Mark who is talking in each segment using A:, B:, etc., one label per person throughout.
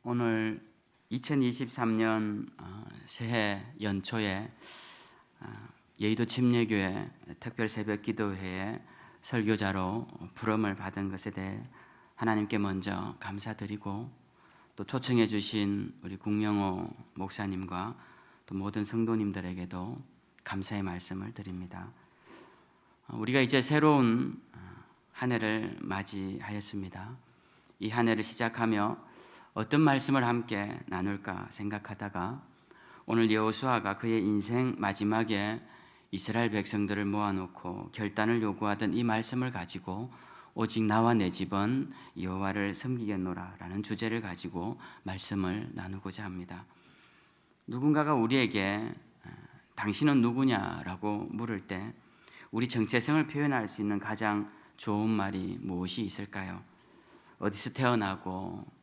A: 오늘 2023년 새해 연초에 여의도 침례교회 특별 새벽 기도회에 설교자로 부름을 받은 것에 대해 하나님께 먼저 감사드리고 또 초청해 주신 우리 국명호 목사님과 또 모든 성도님들에게도 감사의 말씀을 드립니다. 우리가 이제 새로운 한 해를 맞이하였습니다. 이 한 해를 시작하며 어떤 말씀을 함께 나눌까 생각하다가 오늘 여호수아가 그의 인생 마지막에 이스라엘 백성들을 모아놓고 결단을 요구하던 이 말씀을 가지고 오직 나와 내 집은 여호와를 섬기겠노라 라는 주제를 가지고 말씀을 나누고자 합니다. 누군가가 우리에게 당신은 누구냐라고 물을 때 우리 정체성을 표현할 수 있는 가장 좋은 말이 무엇이 있을까요? 어디서 태어나고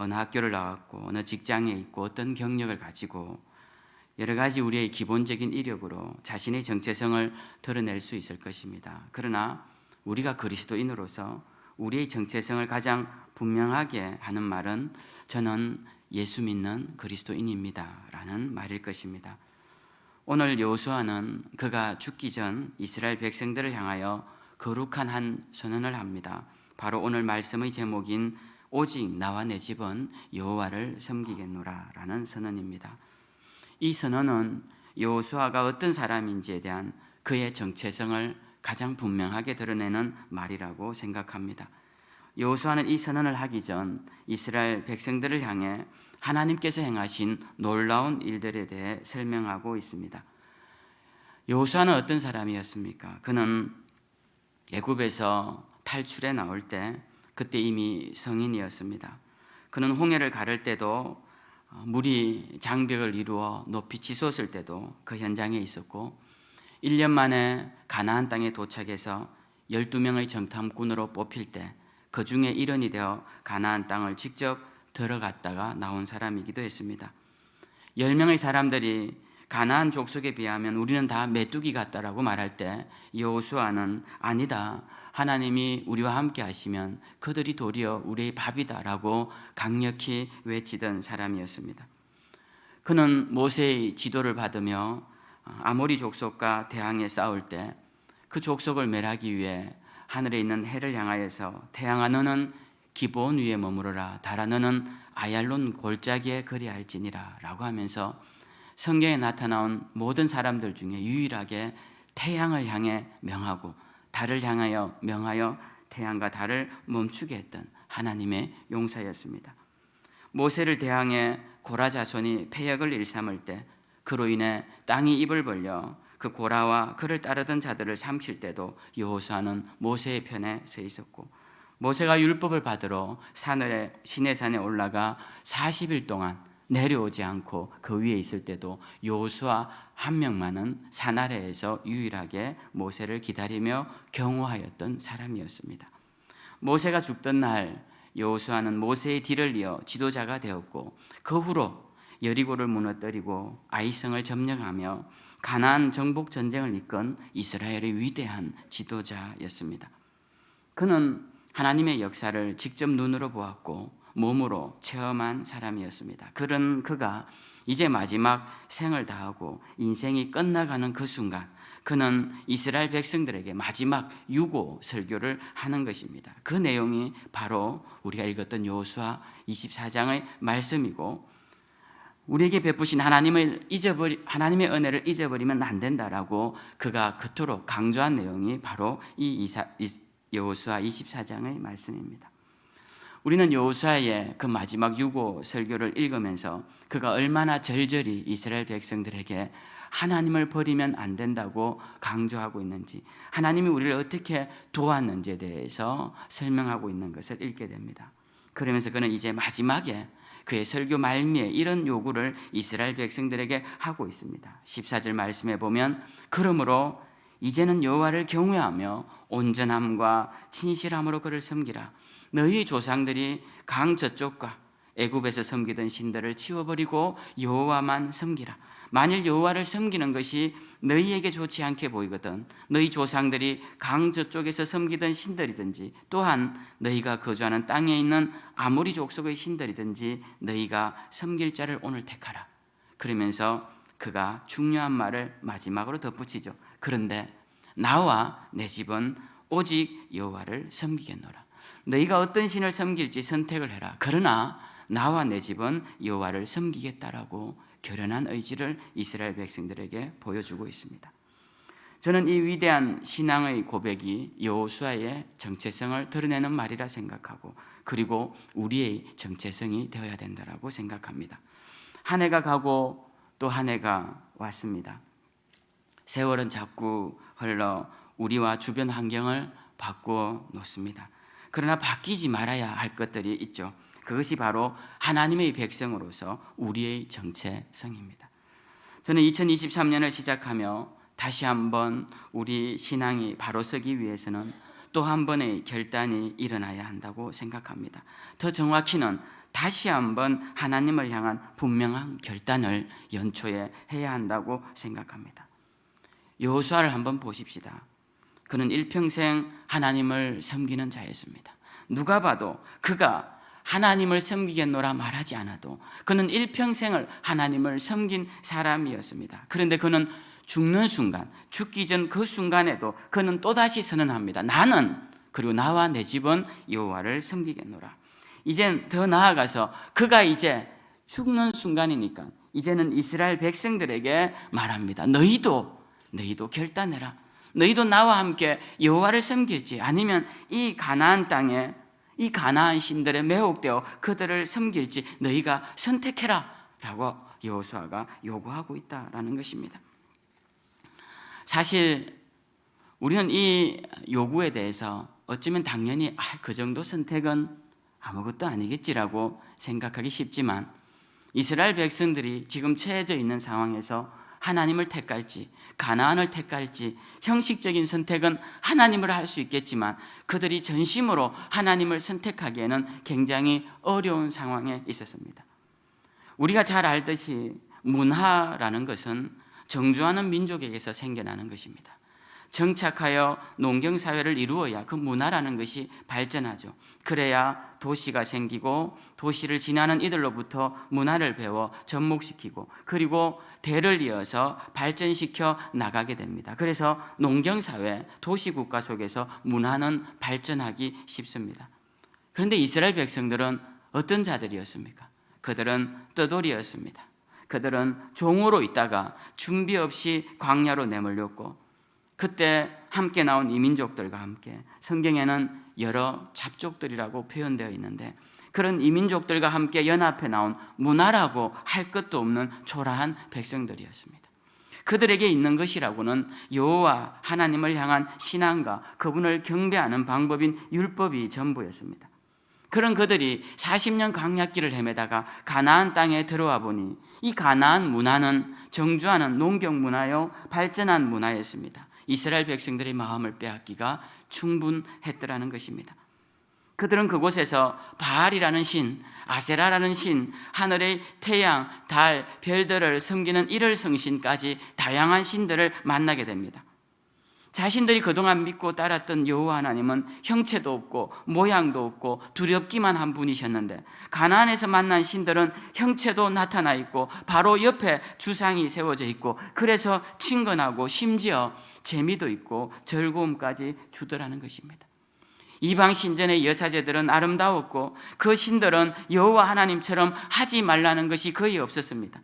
A: 어느 학교를 나왔고 어느 직장에 있고 어떤 경력을 가지고 여러 가지 우리의 기본적인 이력으로 자신의 정체성을 드러낼 수 있을 것입니다. 그러나 우리가 그리스도인으로서 우리의 정체성을 가장 분명하게 하는 말은 저는 예수 믿는 그리스도인입니다 라는 말일 것입니다. 오늘 여호수아는 그가 죽기 전 이스라엘 백성들을 향하여 거룩한 한 선언을 합니다. 바로 오늘 말씀의 제목인 오직 나와 내 집은 여호와를 섬기겠노라 라는 선언입니다. 이 선언은 여호수아가 어떤 사람인지에 대한 그의 정체성을 가장 분명하게 드러내는 말이라고 생각합니다. 여호수아는 이 선언을 하기 전 이스라엘 백성들을 향해 하나님께서 행하신 놀라운 일들에 대해 설명하고 있습니다. 여호수아는 어떤 사람이었습니까? 그는 애굽에서 탈출해 나올 때 그때 이미 성인이었습니다. 그는 홍해를 가를 때도 물이 장벽을 이루어 높이 치솟을 때도 그 현장에 있었고 1년 만에 가나안 땅에 도착해서 12명의 정탐꾼으로 뽑힐 때 그 중에 일원이 되어 가나안 땅을 직접 들어갔다가 나온 사람이기도 했습니다. 10명의 사람들이 가나안 족속에 비하면 우리는 다 메뚜기 같다라고 말할 때 여호수아는 아니다, 하나님이 우리와 함께 하시면 그들이 도리어 우리의 밥이다라고 강력히 외치던 사람이었습니다. 그는 모세의 지도를 받으며 아모리 족속과 대항해 싸울 때 그 족속을 멸하기 위해 하늘에 있는 해를 향하여서 태양아 너는 기브온 위에 머무르라, 달아 너는 아얄론 골짜기에 거리할지니라 라고 하면서 성경에 나타나온 모든 사람들 중에 유일하게 태양을 향해 명하고 달을 향하여 명하여 태양과 달을 멈추게 했던 하나님의 용사였습니다. 모세를 대항해 고라 자손이 패역을 일삼을 때 그로 인해 땅이 입을 벌려 그 고라와 그를 따르던 자들을 삼킬 때도 여호수아는 모세의 편에 서 있었고 모세가 율법을 받으러 시내산에 올라가 40일 동안 내려오지 않고 그 위에 있을 때도 여호수아 한 명만은 산 아래에서 유일하게 모세를 기다리며 경호하였던 사람이었습니다. 모세가 죽던 날 여호수아는 모세의 뒤를 이어 지도자가 되었고 그 후로 여리고를 무너뜨리고 아이성을 점령하며 가나안 정복 전쟁을 이끈 이스라엘의 위대한 지도자였습니다. 그는 하나님의 역사를 직접 눈으로 보았고 몸으로 체험한 사람이었습니다. 그가 이제 마지막 생을 다하고 인생이 끝나가는 그 순간 그는 이스라엘 백성들에게 마지막 유고 설교를 하는 것입니다. 그 내용이 바로 우리가 읽었던 여호수아 24장의 말씀이고 우리에게 베푸신 하나님의 은혜를 잊어버리면 안 된다라고 그가 그토록 강조한 내용이 바로 이 여호수아 24장의 말씀입니다. 우리는 여호수아의 그 마지막 유고 설교를 읽으면서 그가 얼마나 절절히 이스라엘 백성들에게 하나님을 버리면 안 된다고 강조하고 있는지, 하나님이 우리를 어떻게 도왔는지에 대해서 설명하고 있는 것을 읽게 됩니다. 그러면서 그는 이제 마지막에 그의 설교 말미에 이런 요구를 이스라엘 백성들에게 하고 있습니다. 14절 말씀에 보면 그러므로 이제는 여호와를 경외하며 온전함과 진실함으로 그를 섬기라. 너희 조상들이 강 저쪽과 애굽에서 섬기던 신들을 치워버리고 여호와만 섬기라. 만일 여호와를 섬기는 것이 너희에게 좋지 않게 보이거든 너희 조상들이 강 저쪽에서 섬기던 신들이든지 또한 너희가 거주하는 땅에 있는 아모리 족속의 신들이든지 너희가 섬길 자를 오늘 택하라. 그러면서 그가 중요한 말을 마지막으로 덧붙이죠. 그런데 나와 내 집은 오직 여호와를 섬기겠노라. 너희가 어떤 신을 섬길지 선택을 해라. 그러나 나와 내 집은 여호와를 섬기겠다라고 결연한 의지를 이스라엘 백성들에게 보여주고 있습니다. 저는 이 위대한 신앙의 고백이 여호수아의 정체성을 드러내는 말이라 생각하고 그리고 우리의 정체성이 되어야 된다라고 생각합니다. 한 해가 가고 또 한 해가 왔습니다. 세월은 자꾸 흘러 우리와 주변 환경을 바꾸어 놓습니다. 그러나 바뀌지 말아야 할 것들이 있죠. 그것이 바로 하나님의 백성으로서 우리의 정체성입니다. 저는 2023년을 시작하며 다시 한번 우리 신앙이 바로 서기 위해서는 또 한 번의 결단이 일어나야 한다고 생각합니다. 더 정확히는 다시 한번 하나님을 향한 분명한 결단을 연초에 해야 한다고 생각합니다. 여호수아를 한번 보십시다. 그는 일평생 하나님을 섬기는 자였습니다. 누가 봐도 그가 하나님을 섬기겠노라 말하지 않아도 그는 일평생을 하나님을 섬긴 사람이었습니다. 그런데 그는 죽는 순간, 죽기 전 그 순간에도 그는 또다시 선언합니다. 나는 그리고 나와 내 집은 여호와를 섬기겠노라. 이젠 더 나아가서 그가 이제 죽는 순간이니까 이제는 이스라엘 백성들에게 말합니다. 너희도 결단해라. 너희도 나와 함께 여호와를 섬길지 아니면 이 가나안 땅에 이 가나안 신들에 매혹되어 그들을 섬길지 너희가 선택해라 라고 여호수아가 요구하고 있다라는 것입니다. 사실 우리는 이 요구에 대해서 어쩌면 당연히 그 정도 선택은 아무것도 아니겠지라고 생각하기 쉽지만 이스라엘 백성들이 지금 처해져 있는 상황에서 하나님을 택할지 가나안을 택할지 형식적인 선택은 하나님을 할 수 있겠지만 그들이 전심으로 하나님을 선택하기에는 굉장히 어려운 상황에 있었습니다. 우리가 잘 알듯이 문화라는 것은 정주하는 민족에게서 생겨나는 것입니다. 정착하여 농경사회를 이루어야 그 문화라는 것이 발전하죠. 그래야 도시가 생기고 도시를 지나는 이들로부터 문화를 배워 접목시키고 그리고 대를 이어서 발전시켜 나가게 됩니다. 그래서 농경사회, 도시국가 속에서 문화는 발전하기 쉽습니다. 그런데 이스라엘 백성들은 어떤 자들이었습니까? 그들은 떠돌이였습니다. 그들은 종으로 있다가 준비 없이 광야로 내몰렸고 그때 함께 나온 이민족들과 함께 성경에는 여러 잡족들이라고 표현되어 있는데 그런 이민족들과 함께 연합해 나온 문화라고 할 것도 없는 초라한 백성들이었습니다. 그들에게 있는 것이라고는 여호와 하나님을 향한 신앙과 그분을 경배하는 방법인 율법이 전부였습니다. 그런 그들이 40년 광야길을 헤매다가 가나안 땅에 들어와 보니 이 가나안 문화는 정주하는 농경 문화요 발전한 문화였습니다. 이스라엘 백성들의 마음을 빼앗기가 충분했더라는 것입니다. 그들은 그곳에서 바알이라는 신, 아세라라는 신, 하늘의 태양, 달, 별들을 섬기는 일월성신까지 다양한 신들을 만나게 됩니다. 자신들이 그동안 믿고 따랐던 여호와 하나님은 형체도 없고 모양도 없고 두렵기만 한 분이셨는데 가나안에서 만난 신들은 형체도 나타나 있고 바로 옆에 주상이 세워져 있고 그래서 친근하고 심지어 재미도 있고 즐거움까지 주더라는 것입니다. 이방 신전의 여사제들은 아름다웠고 그 신들은 여호와 하나님처럼 하지 말라는 것이 거의 없었습니다.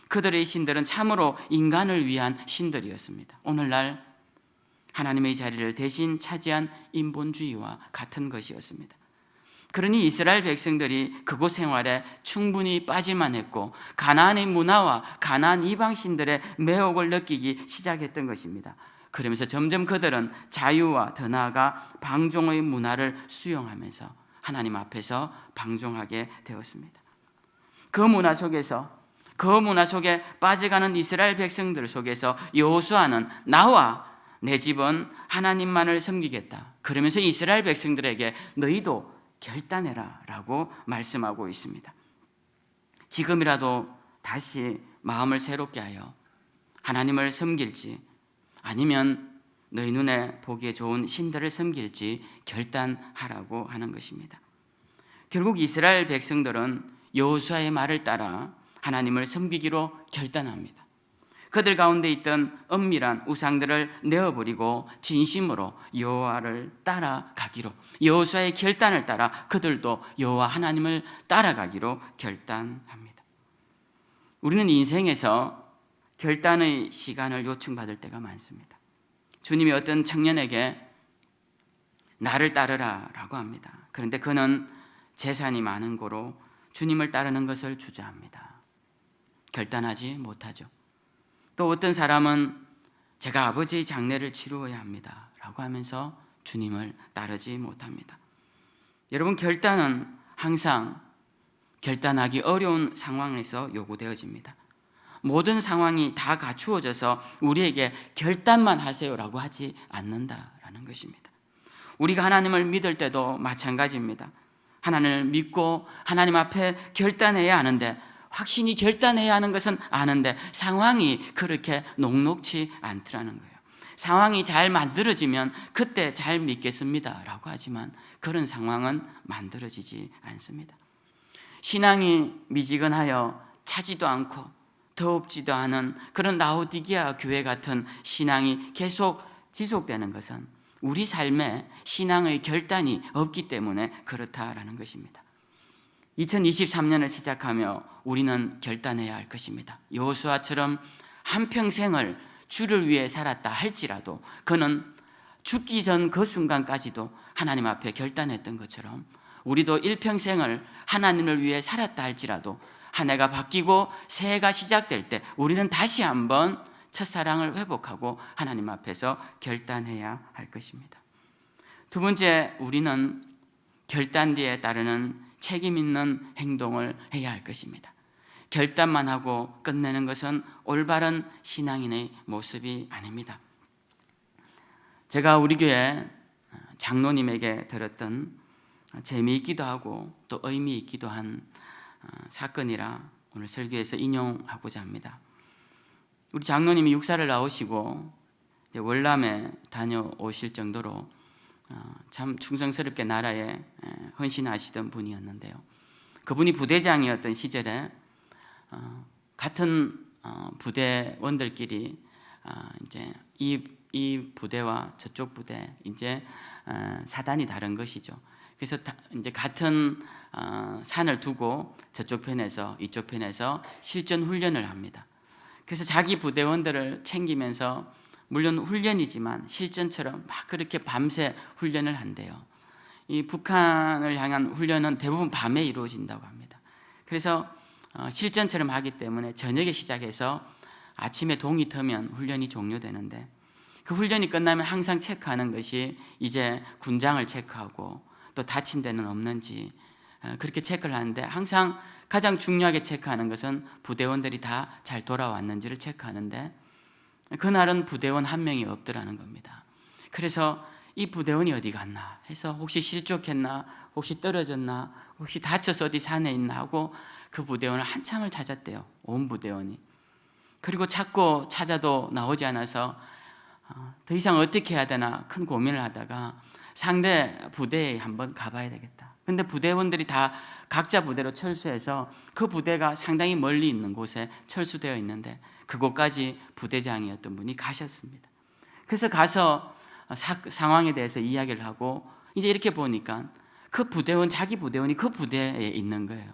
A: 그들의 신들은 참으로 인간을 위한 신들이었습니다. 오늘날 하나님의 자리를 대신 차지한 인본주의와 같은 것이었습니다. 그러니 이스라엘 백성들이 그곳 생활에 충분히 빠질만 했고 가나안의 문화와 가나안 이방 신들의 매혹을 느끼기 시작했던 것입니다. 그러면서 점점 그들은 자유와 더 나아가 방종의 문화를 수용하면서 하나님 앞에서 방종하게 되었습니다. 그 문화 속에 빠져가는 이스라엘 백성들 속에서 여호수아는 나와 내 집은 하나님만을 섬기겠다. 그러면서 이스라엘 백성들에게 너희도 결단해라 라고 말씀하고 있습니다. 지금이라도 다시 마음을 새롭게 하여 하나님을 섬길지 아니면 너희 눈에 보기에 좋은 신들을 섬길지 결단하라고 하는 것입니다. 결국 이스라엘 백성들은 여호수아의 말을 따라 하나님을 섬기기로 결단합니다. 그들 가운데 있던 은밀한 우상들을 내어버리고 진심으로 여호와를 따라가기로, 여호수아의 결단을 따라 그들도 여호와 하나님을 따라가기로 결단합니다. 우리는 인생에서 결단의 시간을 요청받을 때가 많습니다. 주님이 어떤 청년에게 나를 따르라 라고 합니다. 그런데 그는 재산이 많은 고로 주님을 따르는 것을 주저합니다. 결단하지 못하죠. 또 어떤 사람은 제가 아버지의 장례를 치루어야 합니다 라고 하면서 주님을 따르지 못합니다. 여러분, 결단은 항상 결단하기 어려운 상황에서 요구되어집니다. 모든 상황이 다 갖추어져서 우리에게 결단만 하세요라고 하지 않는다라는 것입니다. 우리가 하나님을 믿을 때도 마찬가지입니다. 하나님을 믿고 하나님 앞에 결단해야 하는데, 확신이 결단해야 하는 것은 아는데 상황이 그렇게 녹록지 않더라는 거예요. 상황이 잘 만들어지면 그때 잘 믿겠습니다 라고 하지만 그런 상황은 만들어지지 않습니다. 신앙이 미지근하여 차지도 않고 더웁지도 않은 그런 라오디게아 교회 같은 신앙이 계속 지속되는 것은 우리 삶에 신앙의 결단이 없기 때문에 그렇다라는 것입니다. 2023년을 시작하며 우리는 결단해야 할 것입니다. 여호수아처럼 한평생을 주를 위해 살았다 할지라도 그는 죽기 전 그 순간까지도 하나님 앞에 결단했던 것처럼 우리도 일평생을 하나님을 위해 살았다 할지라도 한 해가 바뀌고 새해가 시작될 때 우리는 다시 한번 첫사랑을 회복하고 하나님 앞에서 결단해야 할 것입니다. 두 번째, 우리는 결단 뒤에 따르는 책임 있는 행동을 해야 할 것입니다. 결단만 하고 끝내는 것은 올바른 신앙인의 모습이 아닙니다. 제가 우리 교회 장로님에게 들었던 재미있기도 하고 또 의미 있기도 한 사건이라 오늘 설교에서 인용하고자 합니다. 우리 장로님이 육사를 나오시고 월남에 다녀오실 정도로 참 충성스럽게 나라에 헌신하시던 분이었는데요. 그분이 부대장이었던 시절에 같은 부대원들끼리 이제 이 부대와 저쪽 부대 이제 사단이 다른 것이죠. 그래서 이제 같은 산을 두고 저쪽 편에서 이쪽 편에서 실전 훈련을 합니다. 그래서 자기 부대원들을 챙기면서 물론 훈련이지만 실전처럼 막 그렇게 밤새 훈련을 한대요. 이 북한을 향한 훈련은 대부분 밤에 이루어진다고 합니다. 그래서 실전처럼 하기 때문에 저녁에 시작해서 아침에 동이 트면 훈련이 종료되는데 그 훈련이 끝나면 항상 체크하는 것이 이제 군장을 체크하고 또 다친 데는 없는지 그렇게 체크를 하는데 항상 가장 중요하게 체크하는 것은 부대원들이 다 잘 돌아왔는지를 체크하는데 그날은 부대원 한 명이 없더라는 겁니다. 그래서 이 부대원이 어디 갔나 해서 혹시 실족했나 혹시 떨어졌나 혹시 다쳐서 어디 산에 있나 하고 그 부대원을 한참을 찾았대요. 온 부대원이. 그리고 찾고 찾아도 나오지 않아서 더 이상 어떻게 해야 되나 큰 고민을 하다가 상대 부대에 한번 가봐야 되겠다. 근데 부대원들이 다 각자 부대로 철수해서 그 부대가 상당히 멀리 있는 곳에 철수되어 있는데 그곳까지 부대장이었던 분이 가셨습니다. 그래서 가서 상황에 대해서 이야기를 하고 이제 이렇게 보니까 그 부대원, 자기 부대원이 그 부대에 있는 거예요.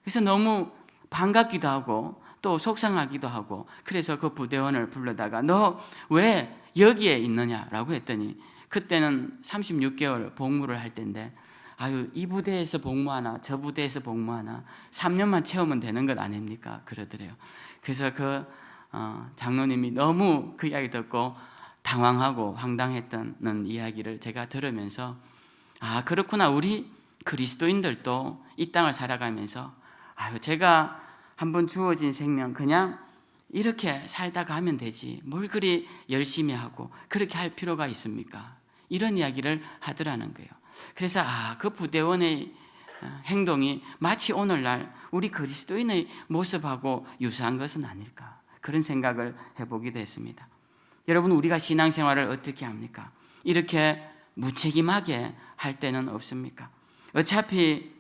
A: 그래서 너무 반갑기도 하고 또 속상하기도 하고 그래서 그 부대원을 불러다가 너 왜 여기에 있느냐라고 했더니 그때는 36개월 복무를 할 때인데 아유 이 부대에서 복무하나 저 부대에서 복무하나 3년만 채우면 되는 것 아닙니까? 그러더래요. 그래서 그 장로님이 너무 그 이야기 듣고 당황하고 황당했다는 이야기를 제가 들으면서 아 그렇구나 우리 그리스도인들도 이 땅을 살아가면서 아유 제가 한번 주어진 생명 그냥 이렇게 살다 가면 되지 뭘 그리 열심히 하고 그렇게 할 필요가 있습니까? 이런 이야기를 하더라는 거예요. 그래서 그 부대원의 행동이 마치 오늘날 우리 그리스도인의 모습하고 유사한 것은 아닐까, 그런 생각을 해보기도 했습니다. 여러분, 우리가 신앙생활을 어떻게 합니까? 이렇게 무책임하게 할 때는 없습니까? 어차피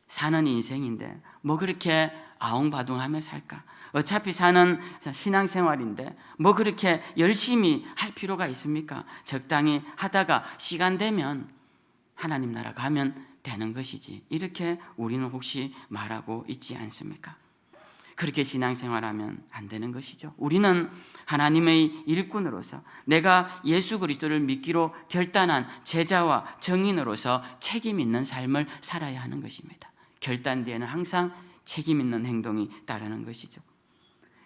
A: 사는 인생인데 뭐 그렇게 아웅바둥하며 살까? 어차피 사는 신앙생활인데 뭐 그렇게 열심히 할 필요가 있습니까? 적당히 하다가 시간 되면 하나님 나라 가면 되는 것이지, 이렇게 우리는 혹시 말하고 있지 않습니까? 그렇게 신앙생활하면 안 되는 것이죠. 우리는 하나님의 일꾼으로서, 내가 예수 그리스도를 믿기로 결단한 제자와 증인으로서 책임 있는 삶을 살아야 하는 것입니다. 결단 뒤에는 항상 책임 있는 행동이 따르는 것이죠.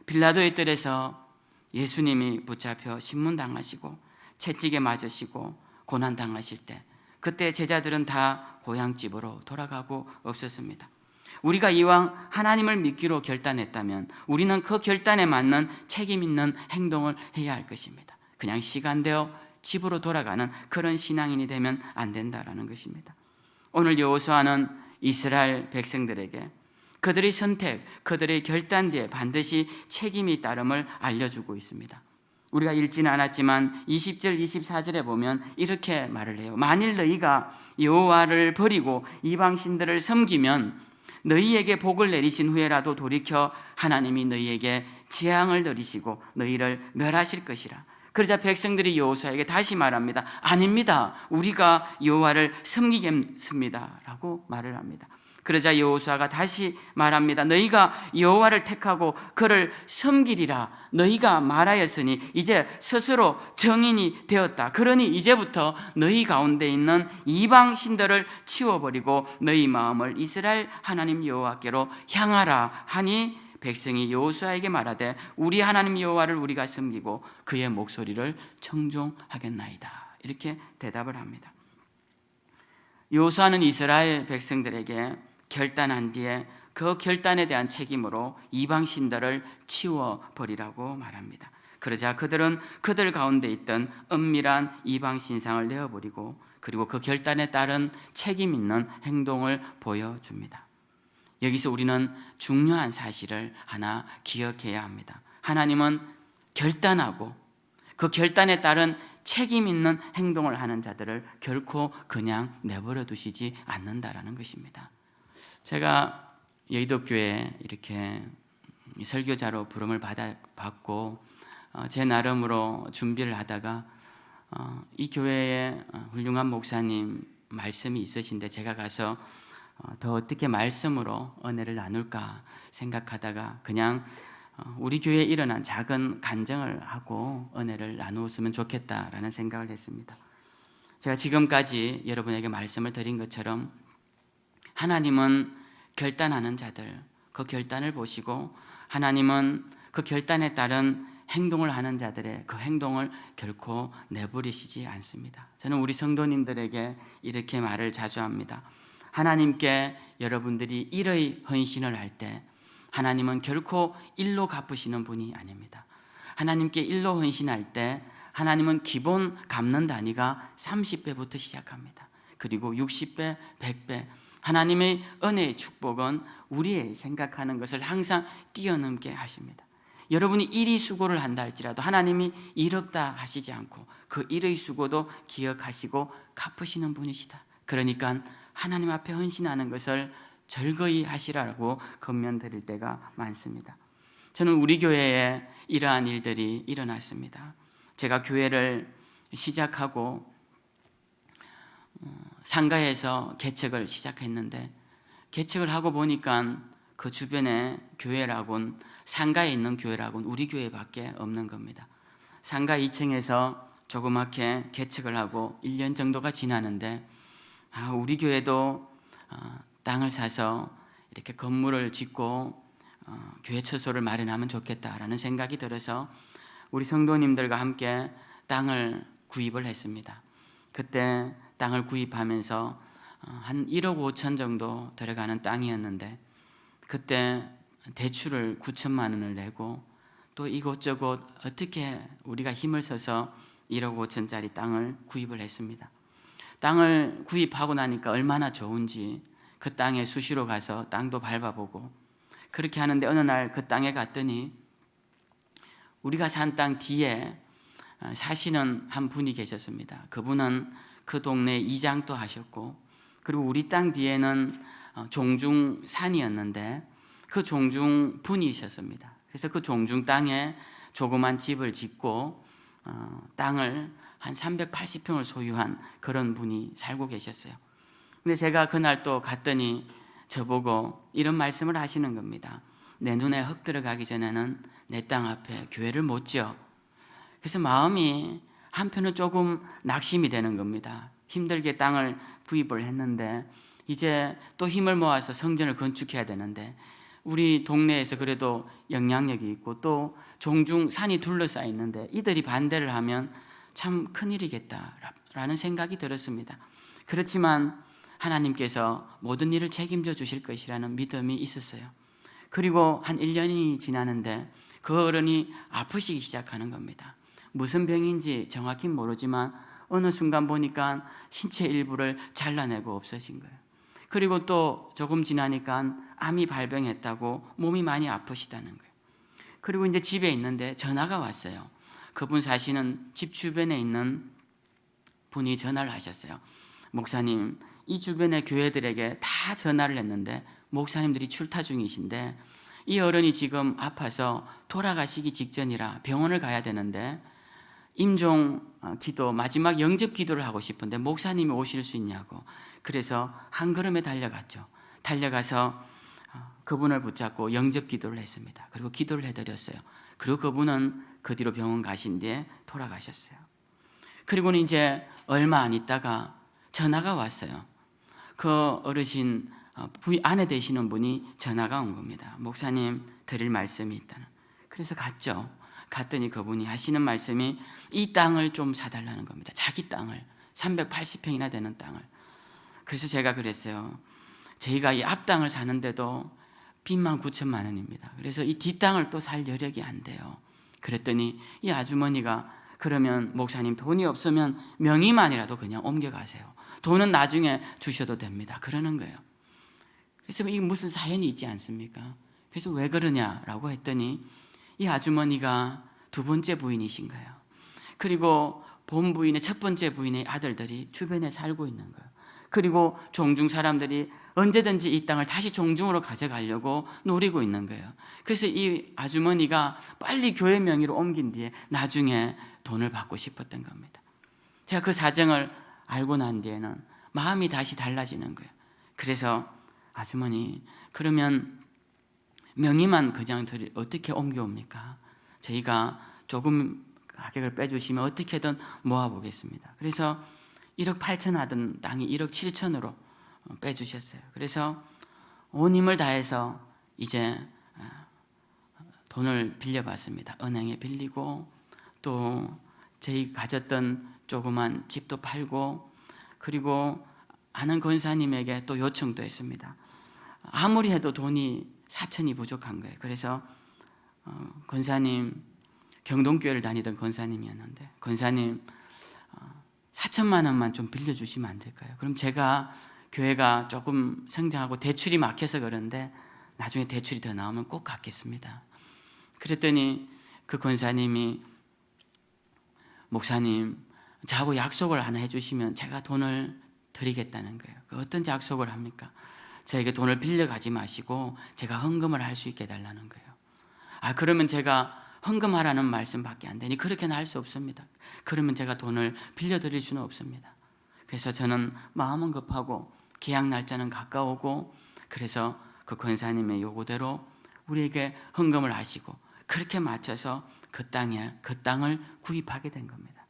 A: 빌라도의 뜰에서 예수님이 붙잡혀 신문당하시고 채찍에 맞으시고 고난당하실 때, 그때 제자들은 다 고향집으로 돌아가고 없었습니다. 우리가 이왕 하나님을 믿기로 결단했다면 우리는 그 결단에 맞는 책임 있는 행동을 해야 할 것입니다. 그냥 시간되어 집으로 돌아가는 그런 신앙인이 되면 안 된다라는 것입니다. 오늘 여호수아는 이스라엘 백성들에게 그들의 선택, 그들의 결단 뒤에 반드시 책임이 따름을 알려주고 있습니다. 우리가 읽지는 않았지만 20절, 24절에 보면 이렇게 말을 해요. 만일 너희가 여호와를 버리고 이방신들을 섬기면 너희에게 복을 내리신 후에라도 돌이켜 하나님이 너희에게 재앙을 내리시고 너희를 멸하실 것이라. 그러자 백성들이 여호수아에게 다시 말합니다. 아닙니다. 우리가 여호와를 섬기겠습니다 라고 말을 합니다. 그러자 여호수아가 다시 말합니다. 너희가 여호와를 택하고 그를 섬기리라. 너희가 말하였으니 이제 스스로 정인이 되었다. 그러니 이제부터 너희 가운데 있는 이방 신들을 치워버리고 너희 마음을 이스라엘 하나님 여호와께로 향하라 하니, 백성이 여호수아에게 말하되 우리 하나님 여호와를 우리가 섬기고 그의 목소리를 청종하겠나이다. 이렇게 대답을 합니다. 여호수아는 이스라엘 백성들에게 결단한 뒤에 그 결단에 대한 책임으로 이방 신들을 치워버리라고 말합니다. 그러자 그들은 그들 가운데 있던 은밀한 이방 신상을 내어버리고 그리고 그 결단에 따른 책임 있는 행동을 보여줍니다. 여기서 우리는 중요한 사실을 하나 기억해야 합니다. 하나님은 결단하고 그 결단에 따른 책임 있는 행동을 하는 자들을 결코 그냥 내버려 두시지 않는다라는 것입니다. 제가 여의도교회에 이렇게 설교자로 부름을 받고 제 나름으로 준비를 하다가 이 교회에 훌륭한 목사님 말씀이 있으신데 제가 가서 더 어떻게 말씀으로 은혜를 나눌까 생각하다가 그냥 우리 교회에 일어난 작은 간증을 하고 은혜를 나누었으면 좋겠다라는 생각을 했습니다. 제가 지금까지 여러분에게 말씀을 드린 것처럼 하나님은 결단하는 자들, 그 결단을 보시고 하나님은 그 결단에 따른 행동을 하는 자들의 그 행동을 결코 내버리시지 않습니다. 저는 우리 성도님들에게 이렇게 말을 자주 합니다. 하나님께 여러분들이 일의 헌신을 할 때 하나님은 결코 일로 갚으시는 분이 아닙니다. 하나님께 일로 헌신할 때 하나님은 기본 갚는 단위가 30배부터 시작합니다. 그리고 60배, 100배, 하나님의 은혜의 축복은 우리의 생각하는 것을 항상 뛰어넘게 하십니다. 여러분이 일이 수고를 한다 할지라도 하나님이 일 없다 하시지 않고 그 일의 수고도 기억하시고 갚으시는 분이시다. 그러니까 하나님 앞에 헌신하는 것을 즐거이 하시라고 권면드릴 때가 많습니다. 저는 우리 교회에 이러한 일들이 일어났습니다. 제가 교회를 시작하고 상가에서 개척을 시작했는데 개척을 하고 보니까 그 주변에 교회라고는 상가에 있는 교회라고는 우리 교회밖에 없는 겁니다. 상가 2층에서 조그맣게 개척을 하고 1년 정도가 지나는데 우리 교회도 땅을 사서 이렇게 건물을 짓고 교회 처소를 마련하면 좋겠다라는 생각이 들어서 우리 성도님들과 함께 땅을 구입을 했습니다. 그때 땅을 구입하면서 한 1억 5천 정도 들어가는 땅이었는데 그때 대출을 9천만 원을 내고 또 이곳저곳 어떻게 우리가 힘을 써서 1억 5천짜리 땅을 구입을 했습니다. 땅을 구입하고 나니까 얼마나 좋은지 그 땅에 수시로 가서 땅도 밟아보고 그렇게 하는데 어느 날 그 땅에 갔더니 우리가 산 땅 뒤에 사시는 한 분이 계셨습니다. 그분은 그 동네 이장도 하셨고 그리고 우리 땅 뒤에는 종중산이었는데 그 종중 분이 있었습니다. 그래서 그 종중 땅에 조그만 집을 짓고 땅을 한 380평을 소유한 그런 분이 살고 계셨어요. 근데 제가 그날 또 갔더니 저보고 이런 말씀을 하시는 겁니다. 내 눈에 흙 들어가기 전에는 내 땅 앞에 교회를 못 지어. 그래서 마음이 한편은 조금 낙심이 되는 겁니다. 힘들게 땅을 구입을 했는데 이제 또 힘을 모아서 성전을 건축해야 되는데 우리 동네에서 그래도 영향력이 있고 또 종중 산이 둘러싸여 있는데 이들이 반대를 하면 참 큰일이겠다라는 생각이 들었습니다. 그렇지만 하나님께서 모든 일을 책임져 주실 것이라는 믿음이 있었어요. 그리고 한 1년이 지나는데 그 어른이 아프시기 시작하는 겁니다. 무슨 병인지 정확히 모르지만 어느 순간 보니까 신체 일부를 잘라내고 없어진 거예요. 그리고 또 조금 지나니까 암이 발병했다고 몸이 많이 아프시다는 거예요. 그리고 이제 집에 있는데 전화가 왔어요. 그분 사시는 집 주변에 있는 분이 전화를 하셨어요. 목사님, 이 주변의 교회들에게 다 전화를 했는데 목사님들이 출타 중이신데 이 어른이 지금 아파서 돌아가시기 직전이라 병원을 가야 되는데 임종 기도, 마지막 영접 기도를 하고 싶은데 목사님이 오실 수 있냐고. 그래서 한 걸음에 달려갔죠. 달려가서 그분을 붙잡고 영접 기도를 했습니다. 그리고 기도를 해드렸어요. 그리고 그분은 그 뒤로 병원 가신 뒤에 돌아가셨어요. 그리고는 이제 얼마 안 있다가 전화가 왔어요. 그 어르신 아내 되시는 분이 전화가 온 겁니다. 목사님 드릴 말씀이 있다는. 그래서 갔죠. 갔더니 그분이 하시는 말씀이 이 땅을 좀 사달라는 겁니다. 자기 땅을 380평이나 되는 땅을. 그래서 제가 그랬어요. 저희가 이 앞땅을 사는데도 빚만 9천만 원입니다. 그래서 이 뒷땅을 또 살 여력이 안 돼요. 그랬더니 이 아주머니가 그러면 목사님 돈이 없으면 명의만이라도 그냥 옮겨가세요. 돈은 나중에 주셔도 됩니다. 그러는 거예요. 그래서 이게 무슨 사연이 있지 않습니까? 그래서 왜 그러냐라고 했더니 이 아주머니가 두 번째 부인이신 거예요. 그리고 본 부인의 첫 번째 부인의 아들들이 주변에 살고 있는 거예요. 그리고 종중 사람들이 언제든지 이 땅을 다시 종중으로 가져가려고 노리고 있는 거예요. 그래서 이 아주머니가 빨리 교회 명의로 옮긴 뒤에 나중에 돈을 받고 싶었던 겁니다. 제가 그 사정을 알고 난 뒤에는 마음이 다시 달라지는 거예요. 그래서 아주머니 그러면 명의만 그냥 어떻게 옮겨옵니까? 저희가 조금 가격을 빼주시면 어떻게든 모아보겠습니다. 그래서 1억 8천 하던 땅이 1억 7천으로 빼주셨어요. 그래서 온 힘을 다해서 이제 돈을 빌려봤습니다. 은행에 빌리고 또 저희 가졌던 조그만 집도 팔고 그리고 아는 권사님에게 또 요청도 했습니다. 아무리 해도 돈이 4천이 부족한 거예요. 그래서 권사님, 경동교회를 다니던 권사님이었는데 권사님 4천만 원만 좀 빌려주시면 안 될까요? 그럼 제가 교회가 조금 성장하고 대출이 막혀서 그런데 나중에 대출이 더 나오면 꼭 갚겠습니다. 그랬더니 그 권사님이 목사님 저하고 약속을 하나 해주시면 제가 돈을 드리겠다는 거예요. 어떤 약속을 합니까? 저에게 돈을 빌려가지 마시고 제가 헌금을 할 수 있게 해달라는 거예요. 그러면 제가 헌금하라는 말씀밖에 안 되니 그렇게는 할 수 없습니다. 그러면 제가 돈을 빌려드릴 수는 없습니다. 그래서 저는 마음은 급하고 계약 날짜는 가까우고 그래서 그 권사님의 요구대로 우리에게 헌금을 하시고 그렇게 맞춰서 그 땅을 구입하게 된 겁니다.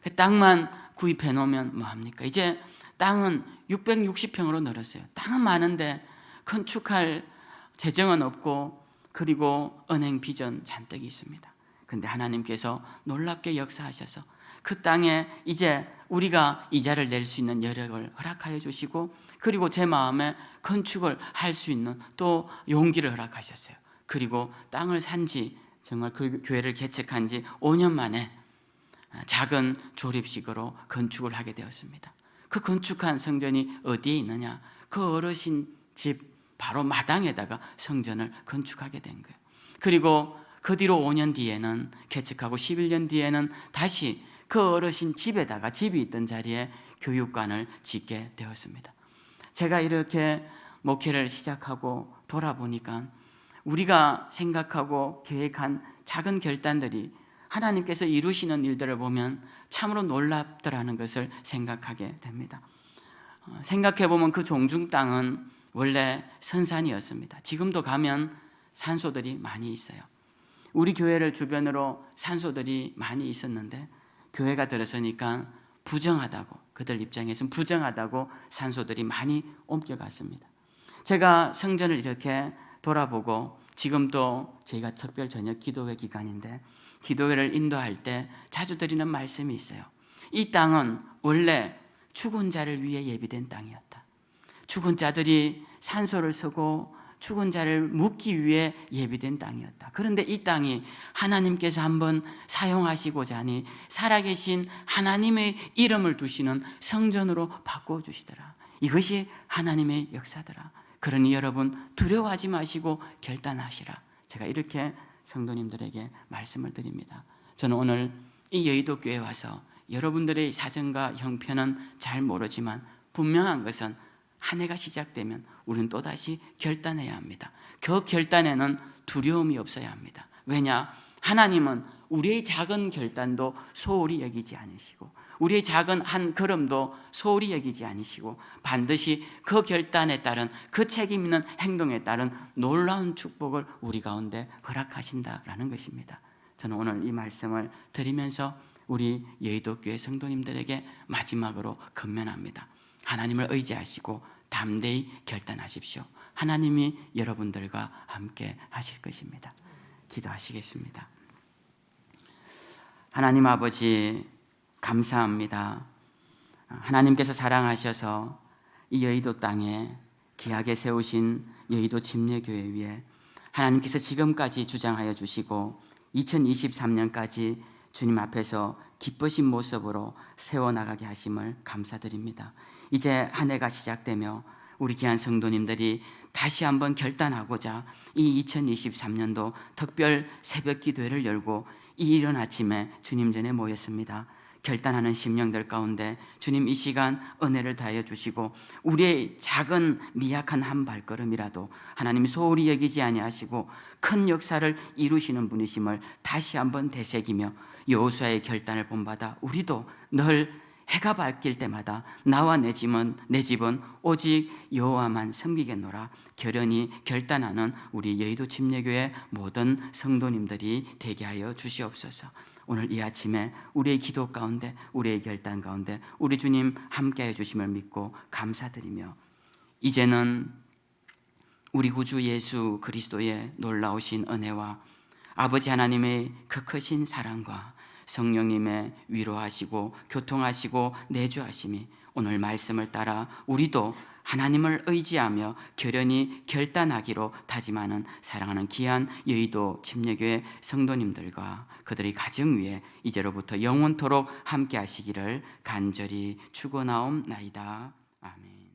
A: 그 땅만 구입해 놓으면 뭐합니까? 이제 땅은 660평으로 늘었어요. 땅은 많은데 건축할 재정은 없고 그리고 은행 빚은 잔뜩 있습니다. 근데 하나님께서 놀랍게 역사하셔서 그 땅에 이제 우리가 이자를 낼 수 있는 여력을 허락하여 주시고 그리고 제 마음에 건축을 할 수 있는 또 용기를 허락하셨어요. 그리고 땅을 산 지 정말 그 교회를 개척한 지 5년 만에 작은 조립식으로 건축을 하게 되었습니다. 그 건축한 성전이 어디에 있느냐? 그 어르신 집 바로 마당에다가 성전을 건축하게 된 거예요. 그리고 그 뒤로 5년 뒤에는 개척하고 11년 뒤에는 다시 그 어르신 집에다가 집이 있던 자리에 교육관을 짓게 되었습니다. 제가 이렇게 목회를 시작하고 돌아보니까 우리가 생각하고 계획한 작은 결단들이 하나님께서 이루시는 일들을 보면 참으로 놀랍더라는 것을 생각하게 됩니다. 생각해보면 그 종중 땅은 원래 선산이었습니다. 지금도 가면 산소들이 많이 있어요. 우리 교회를 주변으로 산소들이 많이 있었는데 교회가 들어서니까 부정하다고, 그들 입장에서는 부정하다고 산소들이 많이 옮겨갔습니다. 제가 성전을 이렇게 돌아보고 지금도 저희가 특별 저녁 기도회 기간인데 기도회를 인도할 때 자주 드리는 말씀이 있어요. 이 땅은 원래 죽은 자를 위해 예비된 땅이었다. 죽은 자들이 산소를 쓰고 죽은 자를 묻기 위해 예비된 땅이었다. 그런데 이 땅이 하나님께서 한번 사용하시고자 하니 살아계신 하나님의 이름을 두시는 성전으로 바꿔주시더라. 이것이 하나님의 역사더라. 그러니 여러분 두려워하지 마시고 결단하시라. 제가 이렇게 성도님들에게 말씀을 드립니다. 저는 오늘 이 여의도 교회에 와서 여러분들의 사정과 형편은 잘 모르지만 분명한 것은 한 해가 시작되면 우리는 또다시 결단해야 합니다. 그 결단에는 두려움이 없어야 합니다. 왜냐? 하나님은 우리의 작은 결단도 소홀히 여기지 않으시고 우리의 작은 한 걸음도 소홀히 여기지 않으시고 반드시 그 결단에 따른 그 책임 있는 행동에 따른 놀라운 축복을 우리 가운데 허락하신다라는 것입니다. 저는 오늘 이 말씀을 드리면서 우리 여의도교회 성도님들에게 마지막으로 권면합니다. 하나님을 의지하시고 담대히 결단하십시오. 하나님이 여러분들과 함께 하실 것입니다. 기도하시겠습니다. 하나님 아버지 감사합니다. 하나님께서 사랑하셔서 이 여의도 땅에 귀하게 세우신 여의도 침례교회 위에 하나님께서 지금까지 주장하여 주시고 2023년까지 주님 앞에서 기쁘신 모습으로 세워나가게 하심을 감사드립니다. 이제 한 해가 시작되며 우리 귀한 성도님들이 다시 한번 결단하고자 이 2023년도 특별 새벽 기도회를 열고 이 이른 아침에 주님 전에 모였습니다. 결단하는 심령들 가운데 주님 이 시간 은혜를 다하여 주시고 우리의 작은 미약한 한 발걸음이라도 하나님이 소홀히 여기지 아니하시고 큰 역사를 이루시는 분이심을 다시 한번 되새기며 여호수아의 결단을 본받아 우리도 늘 해가 밝힐 때마다 나와 내 집은 오직 여호와만 섬기겠노라 결연히 결단하는 우리 여의도 침례교회 모든 성도님들이 되게 하여 주시옵소서. 오늘 이 아침에 우리의 기도 가운데 우리의 결단 가운데 우리 주님 함께해 주심을 믿고 감사드리며 이제는 우리 구주 예수 그리스도의 놀라우신 은혜와 아버지 하나님의 그 크신 사랑과 성령님의 위로하시고 교통하시고 내주하심이 오늘 말씀을 따라 우리도 하나님을 의지하며 결연히 결단하기로 다짐하는 사랑하는 귀한 여의도 침례교회 성도님들과 그들의 가정 위에 이제로부터 영원토록 함께 하시기를 간절히 축원하옵나이다. 아멘.